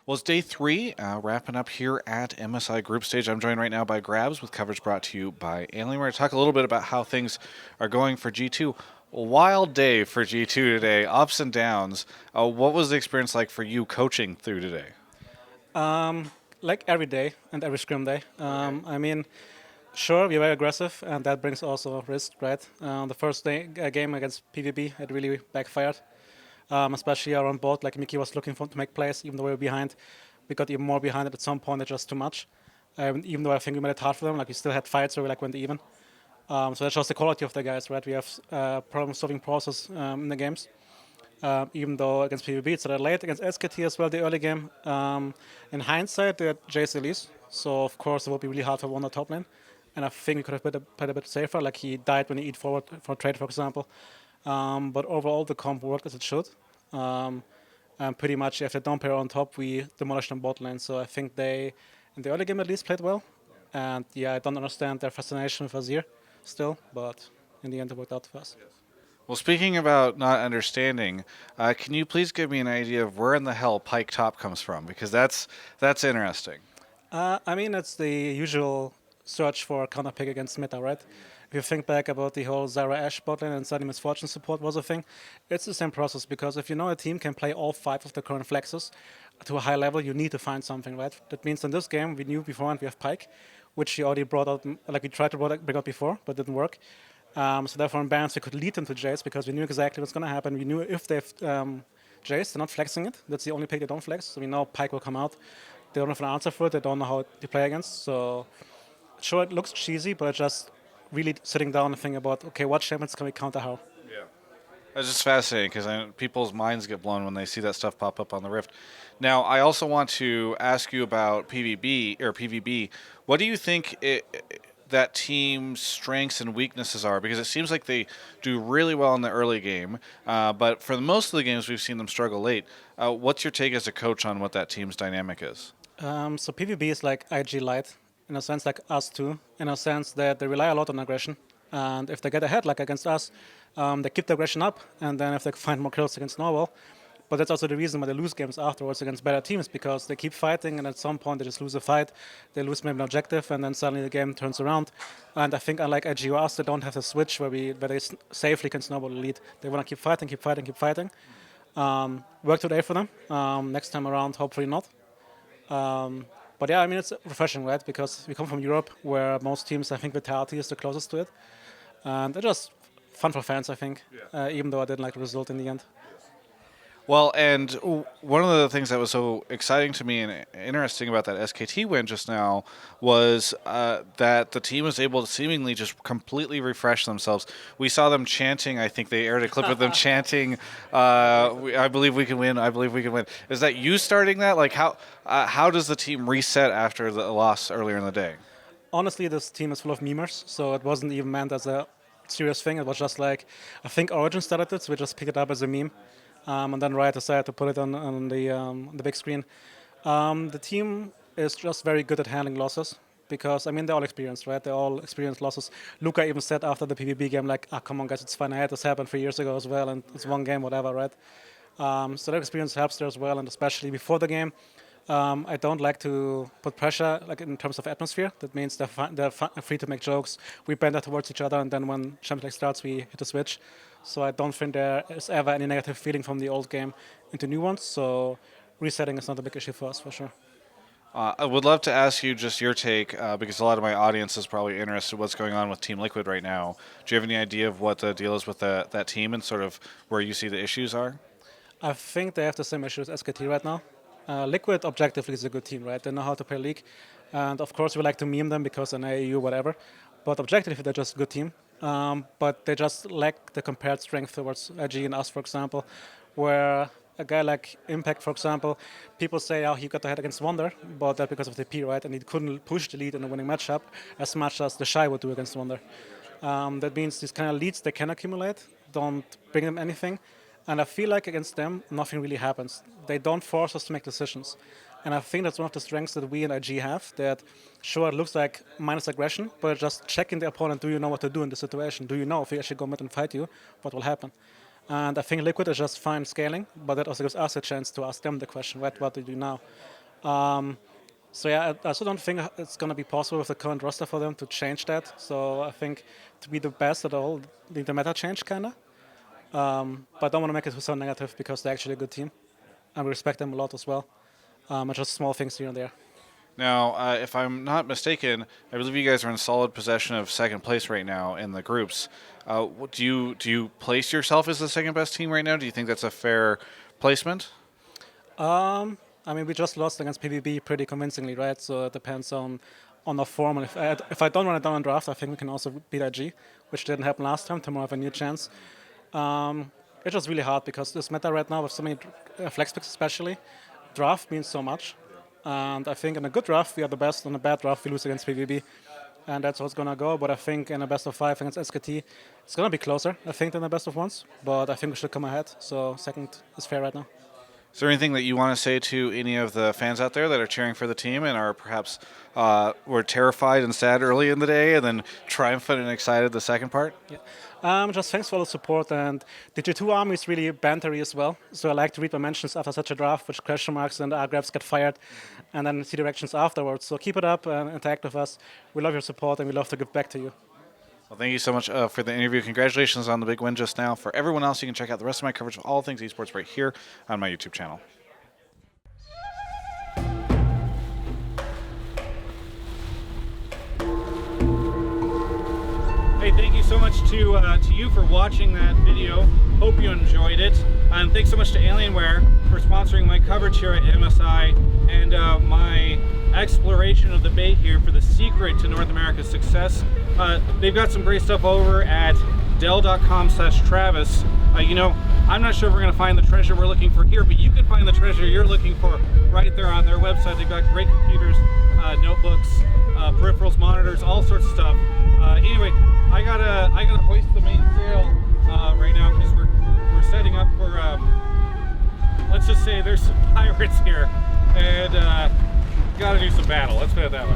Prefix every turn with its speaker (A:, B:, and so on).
A: Well, it's day three, wrapping up here at MSI Group Stage. I'm joined right now by GrabbZ with coverage brought to you by Alien. We're going to talk a little bit about how things are going for G2. A wild day for G2 today, ups and downs. What was the experience like for you coaching through today?
B: Um, like every day and every scrim day. Sure, we were aggressive, and that brings also risk, right? The first game against PvB, it really backfired, especially around board. Like Mickey was looking for to make plays, even though we were behind. We got even more behind at some point. It's just too much. Even though I think we made it hard for them, like we still had fights where we like went even. So that shows the quality of the guys, right? We have problem-solving process in the games. Even though against PvB it's a little late, against SKT as well, the early game. In hindsight, they had Jace Elise, so of course it would be really hard for one on top lane. And I think we could have played a bit safer, like he died when he eat forward for trade, for example. But overall, the comp worked as it should. And pretty much, if they don't pair on top, we demolished them bot lane. So I think they, in the early game at least, played well. And yeah, I don't understand their fascination with Azir still, but in the end, it worked out for us.
A: Well, speaking about not understanding, can you please give me an idea of where in the hell Pike top comes from? Because that's interesting.
B: It's the usual search for counter pick against meta, right? If you think back about the whole Zyra Ashe botlane and Sunny Misfortune support was a thing, it's the same process because if you know a team can play all five of the current flexes to a high level, you need to find something, right? That means in this game, we knew beforehand we have Pike, which we already brought out, like we tried to bring out before, but didn't work. So therefore, in balance, we could lead them to Jace because we knew exactly what's going to happen. We knew if they've Jace, they're not flexing it. That's the only pick they don't flex. So we know Pike will come out. They don't have an answer for it. They don't know how to play against. So sure, it looks cheesy, but it's just really sitting down and thinking about, okay, what champions can we counter how?
A: It's just fascinating because people's minds get blown when they see that stuff pop up on the Rift. Now, I also want to ask you about PvB or PvB. What do you think that team's strengths and weaknesses are? Because it seems like they do really well in the early game, but for most of the games we've seen them struggle late. What's your take as a coach on what that team's dynamic is?
B: So PvB is like IG Light, in a sense like us too, in a sense that they rely a lot on aggression. And if they get ahead, like against us, they keep the aggression up, and then if they find more kills against Norwell. But that's also the reason why they lose games afterwards against better teams, because they keep fighting, and at some point they just lose a fight. They lose maybe an objective, and then suddenly the game turns around. And I think unlike IG or us, they don't have the switch where they safely can snowball the lead. They want to keep fighting, keep fighting, keep fighting. Work today for them. Next time around, hopefully not. But yeah, I mean, it's refreshing, right? Because we come from Europe, where most teams, I think Vitality is the closest to it. And it's just fun for fans, I think, even though I didn't like the result in the end.
A: Well, and one of the things that was so exciting to me and interesting about that SKT win just now was that the team was able to seemingly just completely refresh themselves. We saw them chanting. I think they aired a clip of them chanting, "I believe we can win. I believe we can win." Is that you starting that? Like how does the team reset after the loss earlier in the day?
B: Honestly, this team is full of memers, so it wasn't even meant as a serious thing. It was just like, I think Origin started it, so we just picked it up as a meme. And then Riot decided to put it on the big screen. The team is just very good at handling losses because, I mean, they're all experienced, right? They all experienced losses. Luca even said after the PvP game, like, come on, guys, it's fine. I had this happen 3 years ago as well, and it's one game, whatever, right? So that experience helps there as well, and especially before the game. I don't like to put pressure, like in terms of atmosphere. That means they're free to make jokes. We banter towards each other, and then when Champions League starts, we hit the switch. So I don't think there is ever any negative feeling from the old game into new ones. So resetting is not a big issue for us, for sure.
A: I would love to ask you just your take because a lot of my audience is probably interested in what's going on with Team Liquid right now. Do you have any idea of what the deal is with that team and sort of where you see the issues are?
B: I think they have the same issue as SKT right now. Liquid objectively is a good team, right? They know how to play League. And of course, we like to meme them because an AAU, whatever. But objectively, they're just a good team. But they just lack the compared strength towards IG and us, for example, where a guy like Impact, for example, people say, oh, he got ahead against Wonder, but that's because of the P, right? And he couldn't push the lead in a winning matchup as much as the Shy would do against Wonder. That means these kind of leads they can accumulate don't bring them anything. And I feel like against them, nothing really happens. They don't force us to make decisions. And I think that's one of the strengths that we in IG have, that sure, it looks like minus aggression, but just checking the opponent, do you know what to do in this situation? Do you know if we actually go mid and fight you, what will happen? And I think Liquid is just fine scaling, but that also gives us a chance to ask them the question, what do you do now? So yeah, I also don't think it's going to be possible with the current roster for them to change that. So I think to be the best at all, the meta change kind of. But I don't want to make it so negative because they're actually a good team. And we respect them a lot as well. And just small things here and there.
A: Now, if I'm not mistaken, I believe you guys are in solid possession of second place right now in the groups. Do you place yourself as the second best team right now? Do you think that's a fair placement?
B: I mean, we just lost against PvB pretty convincingly, right? So it depends on our form. And if I don't run it down in draft, I think we can also beat IG, which didn't happen last time. Tomorrow have a new chance. It's just really hard because this meta right now with so many flex picks especially, draft means so much. And I think in a good draft, we are the best. In a bad draft, we lose against PvB. And that's how it's going to go. But I think in a best of 5 against SKT, it's going to be closer, I think, than the best of 1s. But I think we should come ahead. So second is fair right now.
A: Is there anything that you want to say to any of the fans out there that are cheering for the team and are perhaps were terrified and sad early in the day and then triumphant and excited the second part?
B: Yeah. Just thanks for all the support, and the G2 army is really bantery as well. So I like to read my mentions after such a draft, which question marks and GrabbZ get fired, and then see the reactions afterwards. So keep it up and interact with us. We love your support, and we love to give back to you.
A: Well, thank you so much for the interview. Congratulations on the big win just now. For everyone else, you can check out the rest of my coverage of all things esports right here on my YouTube channel.
C: Hey, thank you so much to you for watching that video. Hope you enjoyed it. And thanks so much to Alienware for sponsoring my coverage here at MSI and my exploration of the bait here for the secret to North America's success. They've got some great stuff over at Dell.com/Travis. You know, I'm not sure if we're going to find the treasure we're looking for here, but you can find the treasure you're looking for right there on their website. They've got great computers, notebooks, peripherals, monitors, all sorts of stuff. Anyway, I gotta hoist the main sail right now because we're setting up for let's just say there's some pirates here and gotta do some battle. Let's put it that way.